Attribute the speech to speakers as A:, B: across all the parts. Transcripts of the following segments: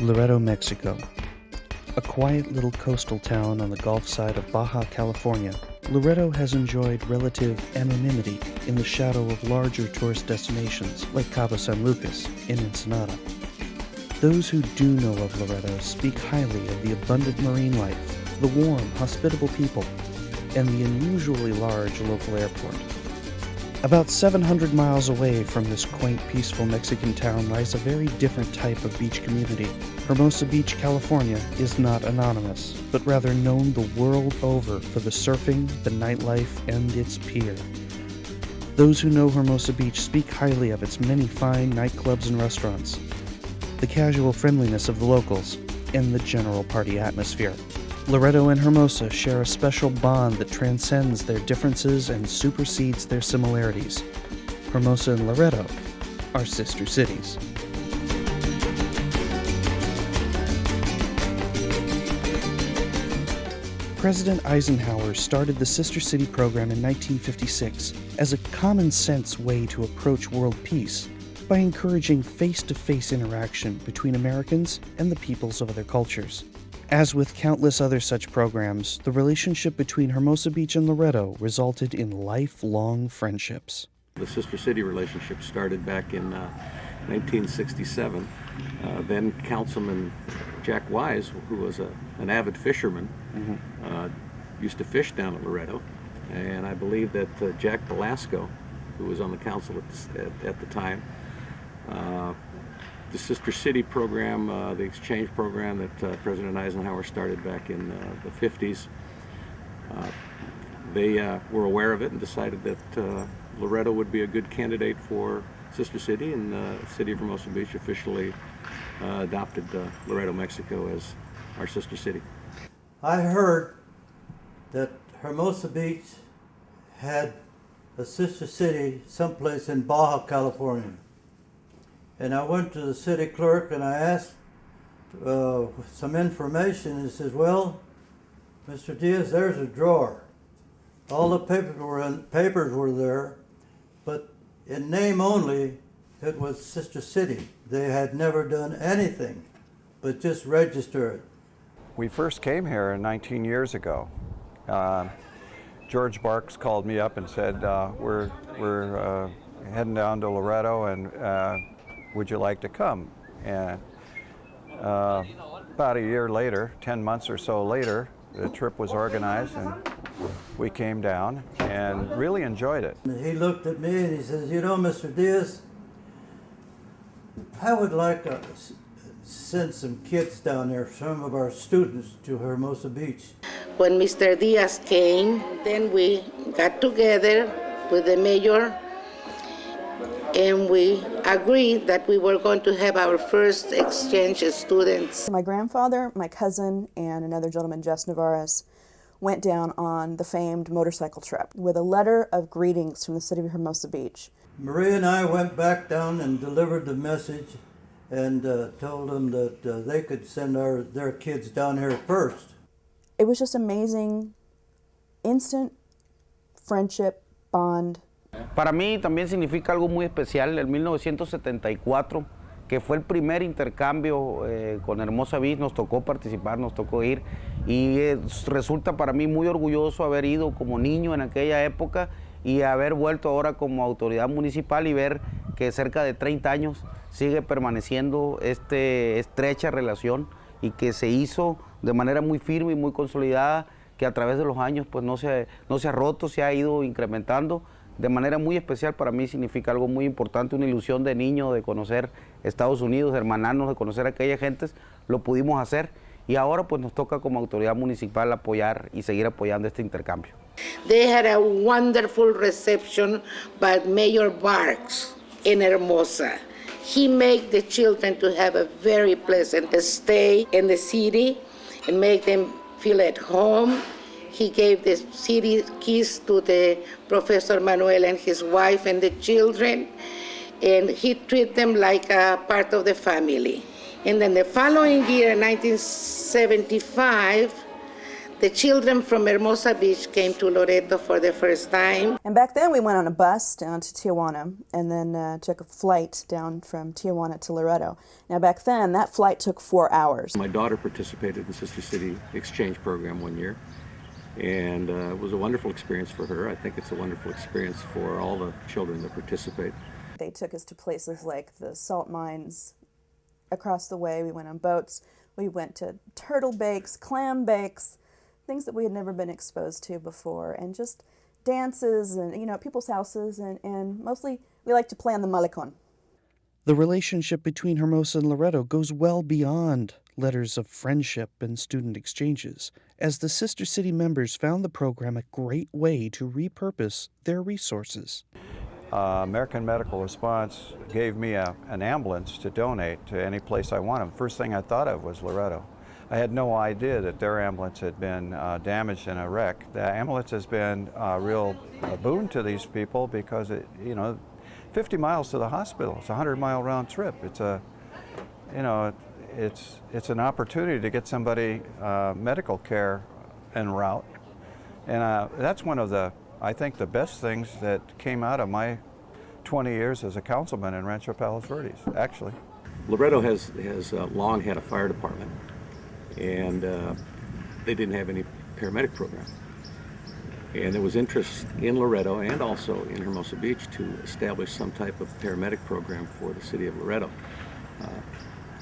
A: Loreto, Mexico. A quiet little coastal town on the Gulf side of Baja California, Loreto has enjoyed relative anonymity in the shadow of larger tourist destinations like Cabo San Lucas and Ensenada. Those who do know of Loreto speak highly of the abundant marine life, the warm, hospitable people, and the unusually large local airport. About 700 miles away from this quaint, peaceful Mexican town lies a very different type of beach community. Hermosa Beach, California is not anonymous, but rather known the world over for the surfing, the nightlife, and its pier. Those who know Hermosa Beach speak highly of its many fine nightclubs and restaurants, the casual friendliness of the locals, and the general party atmosphere. Loreto and Hermosa share a special bond that transcends their differences and supersedes their similarities. Hermosa and Loreto are sister cities. President Eisenhower started the Sister City program in 1956 as a common-sense way to approach world peace by encouraging face-to-face interaction between Americans and the peoples of other cultures. As with countless other such programs, the relationship between Hermosa Beach and Loreto resulted in lifelong friendships.
B: The Sister City relationship started back in 1967. Then Councilman Jack Wise, who was an avid fisherman, used to fish down at Loreto. And I believe that Jack Velasco, who was on the council at the time, the Sister City program, the exchange program that President Eisenhower started back in the 50s, they were aware of it and decided that Loreto would be a good candidate for Sister City, and the city of Hermosa Beach officially adopted Loreto, Mexico as our sister city.
C: I heard that Hermosa Beach had a sister city someplace in Baja, California. And I went to the city clerk and I asked some information. He says, well, Mr. Diaz, there's a drawer. All the papers were there, but in name only, it was Sister City. They had never done anything but just register it.
D: We first came here 19 years ago. George Barks called me up and said, we're heading down to Loreto, and would you like to come? And about a year later, 10 months or so later, the trip was organized and we came down and really enjoyed it.
C: He looked at me and he says, you know, Mr. Diaz, I would like to send some kids down there, some of our students, to Hermosa Beach.
E: When Mr. Diaz came, then we got together with the mayor and we agreed that we were going to have our first exchange students.
F: My grandfather, my cousin, and another gentleman, Jess Navarez, went down on the famed motorcycle trip with a letter of greetings from the city of Hermosa Beach.
C: Maria and I went back down and delivered the message and told them that they could send their kids down here first.
F: It was just amazing, instant friendship, bond.
G: Para mí también significa algo muy especial, el 1974, que fue el primer intercambio con Hermosa Beach, nos tocó participar, nos tocó ir, y resulta para mí muy orgulloso haber ido como niño en aquella época y haber vuelto ahora como autoridad municipal y ver que cerca de 30 años sigue permaneciendo esta estrecha relación y que se hizo de manera muy firme y muy consolidada, que a través de los años pues no se ha roto, se ha ido incrementando. De manera muy especial para mí significa algo muy importante, una ilusión de niño de conocer Estados Unidos, de hermanarnos, de conocer a aquellas gentes, lo pudimos hacer y ahora pues nos toca como autoridad municipal apoyar y seguir apoyando este intercambio.
E: They had a wonderful reception by Mayor Barks in Hermosa. He made the children to have a very pleasant stay in the city and make them feel at home. He gave the city keys to the Professor Manuel and his wife and the children, and he treated them like a part of the family. And then the following year, 1975, The children from Hermosa Beach came to Loreto for the first time.
F: And back then we went on a bus down to Tijuana and then took a flight down from Tijuana to Loreto. Now back then that flight took 4 hours.
B: My daughter participated in the Sister City exchange program one year, and it was a wonderful experience for her. I think it's a wonderful experience for all the children that participate.
F: They took us to places like the salt mines across the way. We went on boats. We went to turtle bakes, clam bakes, things that we had never been exposed to before, and just dances and, at people's houses, and mostly we like to play on the malecon.
A: The relationship between Hermosa and Loreto goes well beyond letters of friendship and student exchanges, as the Sister City members found the program a great way to repurpose their resources.
D: American Medical Response gave me an ambulance to donate to any place I wanted. First thing I thought of was Loreto. I had no idea that their ambulance had been damaged in a wreck. The ambulance has been a real boon to these people because 50 miles to the hospital. It's a 100-mile round trip. It's it's an opportunity to get somebody medical care en route, and that's one of I think the best things that came out of my 20 years as a councilman in Rancho Palos Verdes, actually.
B: Loreto has long had a fire department, and they didn't have any paramedic program. And there was interest in Loreto and also in Hermosa Beach to establish some type of paramedic program for the city of Loreto.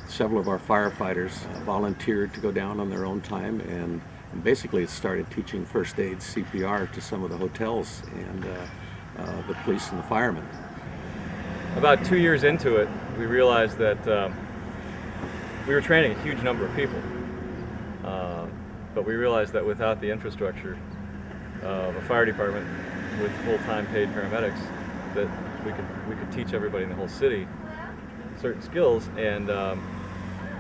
B: Several of our firefighters volunteered to go down on their own time, and basically it started teaching first aid CPR to some of the hotels and the police and the firemen.
H: About 2 years into it, we realized that we were training a huge number of people, but we realized that without the infrastructure of a fire department with full-time paid paramedics, that we could teach everybody in the whole city certain skills, and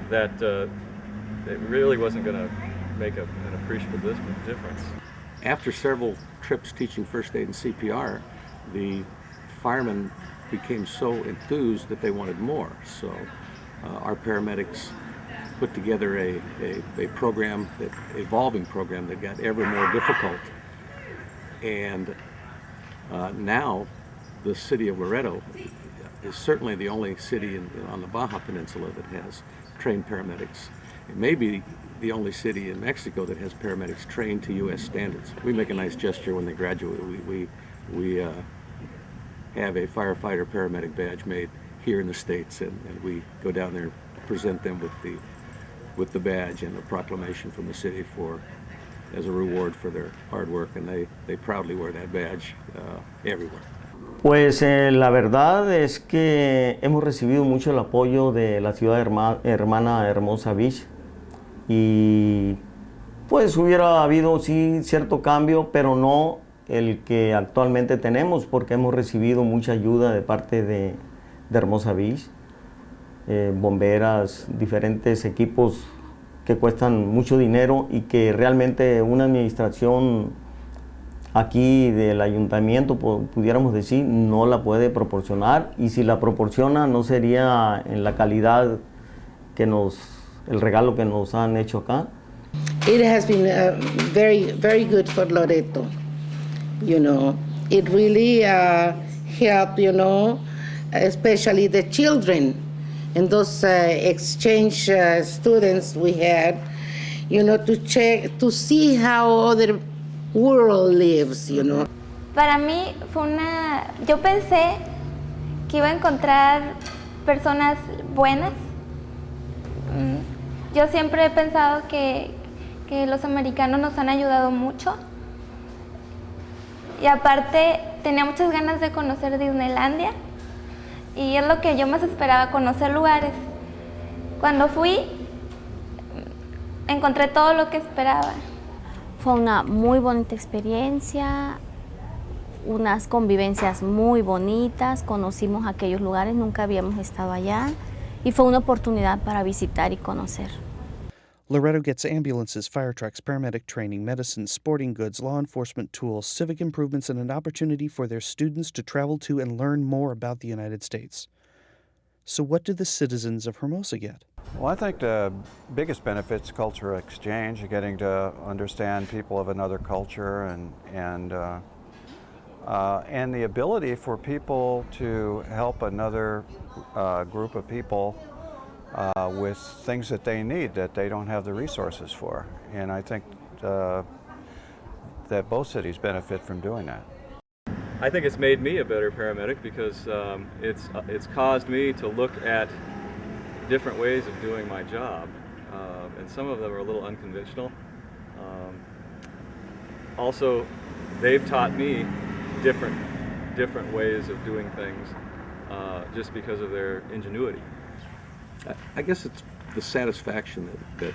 H: that it really wasn't going to make an appreciable difference.
B: After several trips teaching first aid and CPR, the firemen became so enthused that they wanted more. So our paramedics put together a program, that evolving program that got ever more difficult. And now the city of Loreto is certainly the only city on the Baja Peninsula that has trained paramedics. It may be the only city in Mexico that has paramedics trained to U.S. standards. We make a nice gesture when they graduate. We have a firefighter paramedic badge made here in the States, and we go down there and present them with the badge and a proclamation from the city as a reward for their hard work, and they proudly wear that badge everywhere.
I: Pues la verdad es que hemos recibido mucho el apoyo de la ciudad hermana Hermosa Beach, y pues hubiera habido sí cierto cambio, pero no el que actualmente tenemos, porque hemos recibido mucha ayuda de parte de Hermosa Beach, bomberas, diferentes equipos que cuestan mucho dinero y que realmente una administración aquí del ayuntamiento, pudiéramos decir, no la puede proporcionar, y si la proporciona no sería en la calidad que el regalo que nos han hecho acá.
E: It has been very, very good for Loreto. It really helped, especially the children and those exchange students we had, to see how other world lives,
J: Para mí yo pensé que iba a encontrar personas buenas. Yo siempre he pensado que los americanos nos han ayudado mucho. Y aparte, tenía muchas ganas de conocer Disneylandia. Y es lo que yo más esperaba, conocer lugares. Cuando fui, encontré todo lo que esperaba.
K: Fue una muy bonita experiencia, unas convivencias muy bonitas, conocimos aquellos lugares, nunca habíamos estado allá, y fue una oportunidad para visitar y conocer.
A: Loreto gets ambulances, fire trucks, paramedic training, medicine, sporting goods, law enforcement tools, civic improvements, and an opportunity for their students to travel to and learn more about the United States. So what do the citizens of Hermosa get?
D: Well, I think the biggest benefit is cultural exchange, getting to understand people of another culture, and the ability for people to help another group of people with things that they need that they don't have the resources for. And I think that both cities benefit from doing that.
H: I think it's made me a better paramedic because it's caused me to look at different ways of doing my job, and some of them are a little unconventional. Also, they've taught me different ways of doing things just because of their ingenuity.
B: I guess it's the satisfaction that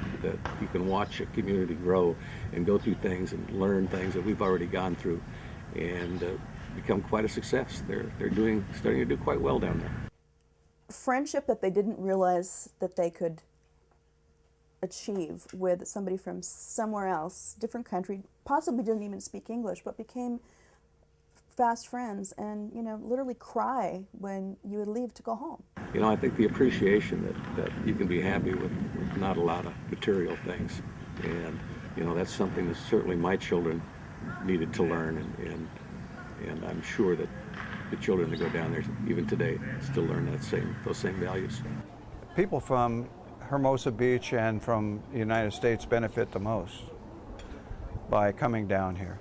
B: you can watch a community grow and go through things and learn things that we've already gone through and become quite a success. They're starting to do quite well down there.
F: Friendship that they didn't realize that they could achieve with somebody from somewhere else, different country, possibly didn't even speak English, but became fast friends and, literally cry when you would leave to go home.
B: I think the appreciation that you can be happy with not a lot of material things. And, that's something that certainly my children needed to learn. And I'm sure that the children that go down there, even today, still learn those same values.
D: People from Hermosa Beach and from the United States benefit the most by coming down here.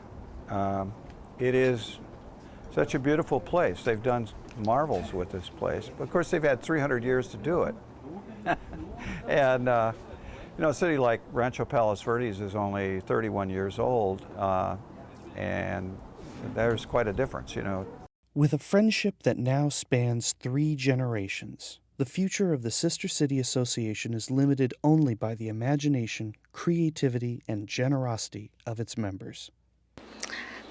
D: It is such a beautiful place. They've done marvels with this place. Of course, they've had 300 years to do it. And, a city like Rancho Palos Verdes is only 31 years old, and there's quite a difference,
A: With a friendship that now spans 3 generations, the future of the Sister City Association is limited only by the imagination, creativity, and generosity of its members.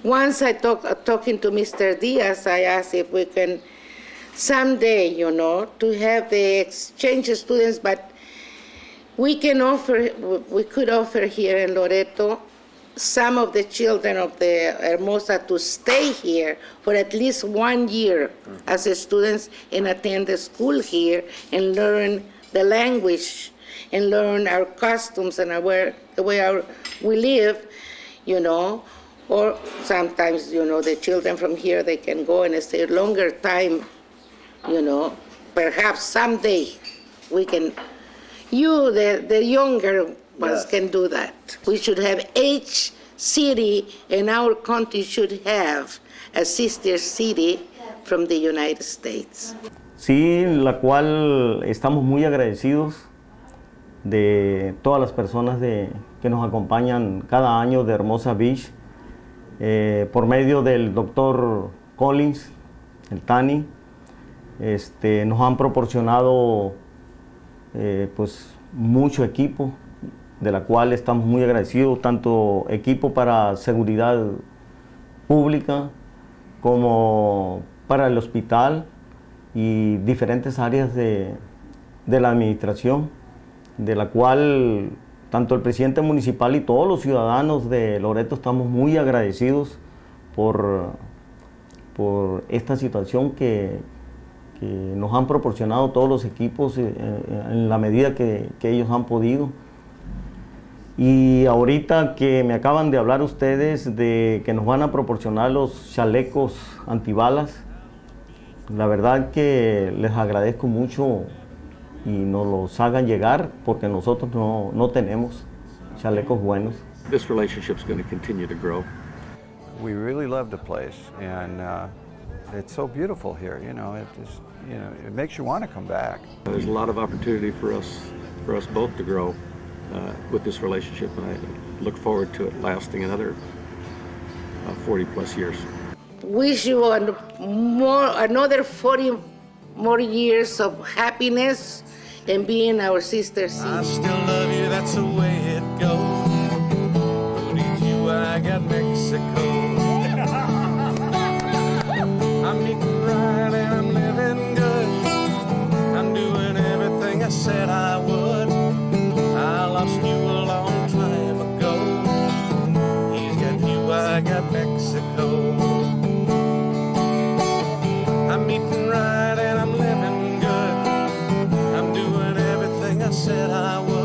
E: Once talking to Mr. Diaz, I asked if we can someday, to have the exchange students, but we could offer here in Loreto some of the children of the Hermosa to stay here for at least 1 year as students and attend the school here and learn the language and learn our customs and the way we live, Or sometimes, the children from here, they can go and stay a longer time, Perhaps someday we can, the younger ones can do that. We should have each city in our country should have a sister city from the United States.
I: Sí, la cual estamos muy agradecidos de todas las personas que nos acompañan cada año de Hermosa Beach. Por medio del doctor Collins, el Tani, nos han proporcionado pues mucho equipo, de la cual estamos muy agradecidos, tanto equipo para seguridad pública como para el hospital y diferentes áreas de la administración, de la cual tanto el presidente municipal y todos los ciudadanos de Loreto estamos muy agradecidos por esta situación que nos han proporcionado todos los equipos en la medida que ellos han podido. Y ahorita que me acaban de hablar ustedes de que nos van a proporcionar los chalecos antibalas, la verdad que les agradezco mucho y nos los hagan llegar porque nosotros no tenemos chalecos buenos.
B: This relationship's going to continue to grow.
D: We really love the place, and it's so beautiful here. It makes you want to come back.
B: There's a lot of opportunity for us both to grow with this relationship, and I look forward to it lasting another 40 plus years.
E: Wish you another 40 more years of happiness and being our sister city.
L: I still love you, that's the way it goes. Who needs you? I got Mexico. I'm eating right and I'm living good. I'm doing everything I said I would. I lost you a long time ago. He's got you, I got Mexico. I'm eating right and I'm living good. I'm doing everything I said I would.